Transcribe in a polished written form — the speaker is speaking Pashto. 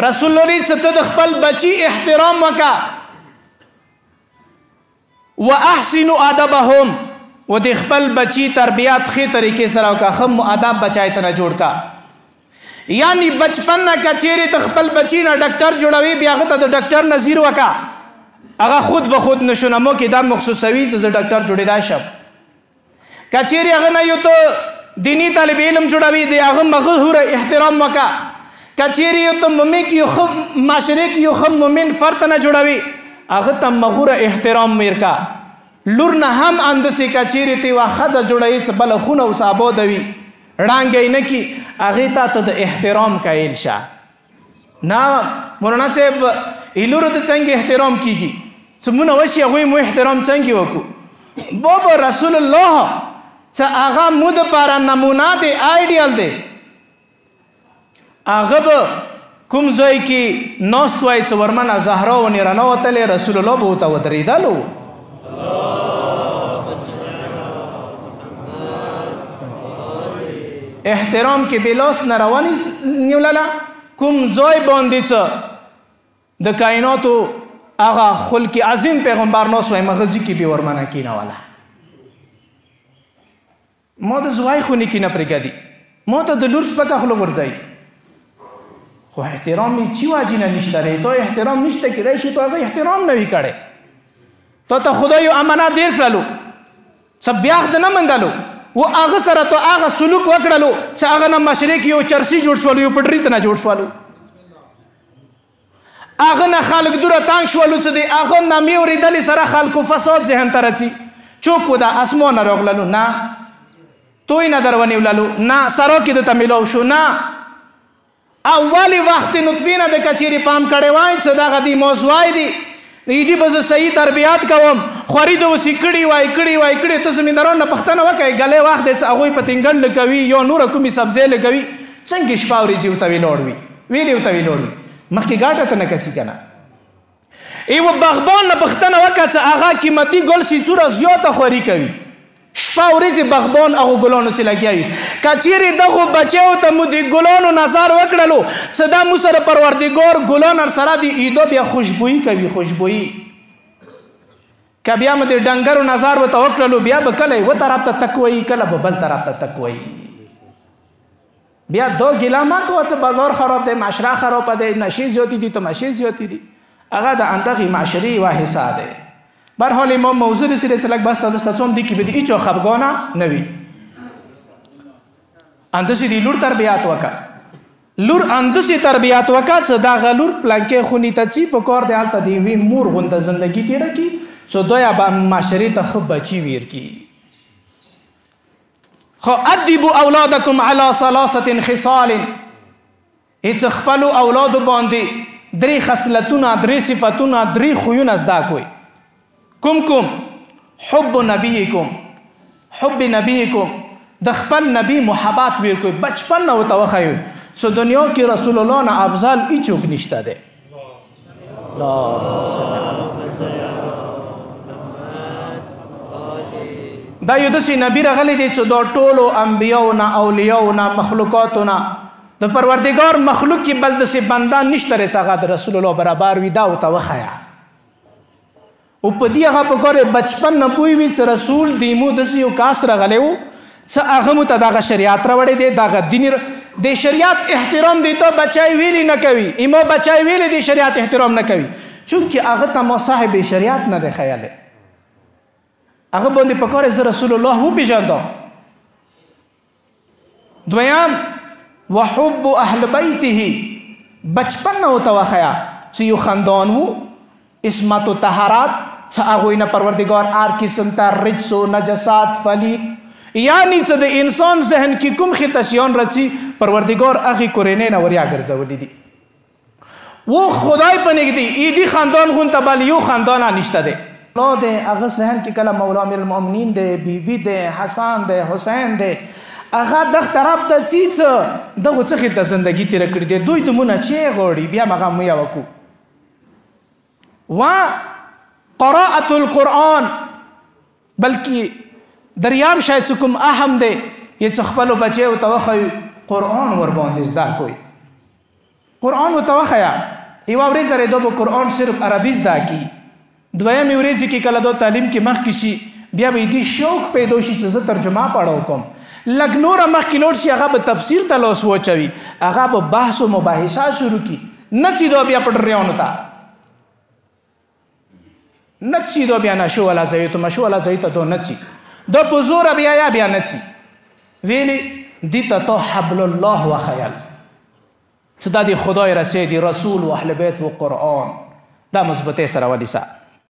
رسول الله ته د خپل بچی احترام وکا واحسنوا ادبهم و د خپل بچی تربیات خې طریقې سره وکا خم ادب بچای ته نه جوړ کا یعنی بچپن نه کچېری ته خپل بچی نه ډاکټر جوړوي بیا هغه ته د ډاکټر نظیر وکا هغه خود به خود نشونمو کې دا مخصوصوي چې ډاکټر جوړیدا شم کچېری هغه نه یو ته دینی طالب علم جوړوي دی هغه مغهور احترام وکا کچېری یو ته ممی کې یو معاشره کې یو مومن فرد نه جوړوي هغه ته مغهور احترام میرکا لور نه هم اندسې کچېری ته واخذ جوړوي چې بل خونه او صابو دوي رانګې نه کی هغه ته د احترام کایل شه نه مولانا صاحب ایلورو ته څنګه احترام کیږي چې مونږ وشي هغه مو احترام څنګه وکړو بابا رسول الله چې هغه مو د پاره نمونه دی آیډیال دی هغه به کوم ځای کې ناست وای چې ورمنه زهرا و نرانه وتلې رسول الله به ورته ودرېدلو احترام کې بلاس نروانی نیولله کوم ځای باندې څه د کائناتو هغه خلق عظیم پیغمبر نو سوی مغزي کې به ورمنه کیناوله ما د زوای خو نه کینه پرګدي ما ته د لور سپکه خلق ورځي خو احترام چی واجی نه نشته ری تو احترام نشته کې راشي تو هغه احترام نه وی کړي ته خدای امانت دیر کړلو سبياخ د نه منګلو و هغه سره تو هغه سلوک وکړلو چې هغه نه مشرک یو چرسی جوړ شول یو پټری ته نه جوړ شول هغه نه خلق دوره تانګ شول چې دی هغه نه میوري دلی سره خلکو فساد ذهن ترسي چوک د اسمان راغللو نه توي نه درونی وللو نه سره کې د تملو شو نه اولی وخت نطفه نه د کچيري پام کړي وای چې دا غدي موضوعي دي دې به صحیح تربيات کوم خوري د وسکړي وای ته زمیندارانو نه پښتنه وکي غلې وخت د هغه پتنګن لګوي یو نور کومي سبزی لګوي څنګه شپاوري جیو ته ویلوړوي مخکې ګاټه ته نه کسي کنه ایو باغبان نه پښتنه وکړه چې هغه قیمتي ګل سي څوره زیاته خوري کوي شپه ورځې باغبان هغه ګلانو سره لګیاوي کچېری دغه بچو ته مو د ګلانو نظر وکړلو صدا مو سره پروردګار ګلان سره دی ایدو بیا خوشبوئی کوي کبیا مې د ډنګرو نظر وته وکړلو بیا به کله و طرف ته تکوي کله به بل طرف ته تکوي بیا دو ګلا ما کو چې بازار خراب دی معاشره خراب دی نشي زیاتی دي تماشي زیاتی دي هغه د اندغه معاشري و حساب دی برحال امام موضوع رسیده سلک بس تاسو هم دي کې به دي چې خفګانه نوي اندسي دي لور تربيات وکا لور اندسي تربيات وکا چې دا غلور پلانکې خونی ته چی په کار دی حالت دی وی مور غونډه زندگی تیر کی سو دویا با معاشري ته خو بچي ویر کی خو ادبوا اولادکم علی ثلاثه خصال هیڅ خپل اولاد باندې درې خصلتونه درې صفاتونه درې خوونه زدا کوي کوم حب نبیکم د خپل نبی محبت ویر کوي بچپن نو توخیو سو دنیا کې رسول الله نه افضل هیڅوک نشته ده اللهم صل علی دا یو داسې نبی راغلی دی چې دا ټولو انبیاو نه اولیاو نه مخلوقاتو نه د پروردګار مخلوق کې بل داسې بنده نشته چې هغه د رسول الله برابر وي دا ورته وښیه او په دې هغه په ګوره بچپن نه پوهوي چې رسول دیمو داسې یو کاس راغلی و چې هغه مو ته دغه شریعت راوړی دی دغه دین د شریعت احترام دی ته بچای ویلی نه کوي ایمو بچای ویلی دی شریعت احترام نه کوي چونکې هغه ته ما صاحب شریعت نه دی خیاله هغه باندې په کار از رسول الله و پیژانده دویم وحب اهل بیته بچپن نه ورته وښیه چې یو خاندان و اسمت و طهارت چې هغوی نه پروردګار هر قسم ته رجس و نجسات فلید یعنی چې د انسان ذهن کې کوم خلطشیان رڅي پروردګار هغې کورنۍ نه وریا ګرځولي دي و خدای په نږدې ایدي خاندان غونته بل یو خاندان نشته دی الله دی هغه ذهن کې کله مولا امیر المؤمنین دی بیبي دی حسن دی حسین دی هغه دغه طرف ته چې دغه څه خلطه زندګي تېره کړې دی دوی دمونه چې غواړي بیا هغه مویه وکړو و قراءة القرآن بلکې دریام شاید کوم اهم دی چې خپل بچو ته وښیو قرآن ور باندې زده کوي قرآن ورته وښیه. یوه ورځ رې دو به قرآن صرف عربي زده کي، دویمې ورځې کې کله دو تعلیم کې مخکې شي بیا به یې دې شوق پیدا شي چې زه ترجمه پړو کوم. لږ نوره مخکې لوړ شي هغه به تفسیر ته لاس وچوي، هغه به بحث و مباحثه شروع کړي. نڅي دو بیا پټریانو ته، نڅي دو بیا نشو والا ځایو ته، مشو والا ځایو ته دو نڅي دو په زوره بیا نڅي. ویلې دې ته تو حبل الله و خیال، څه دا د خدای رسې، د رسول و اهل بیت و قرآن دا مثبتۍ سره ونیسه.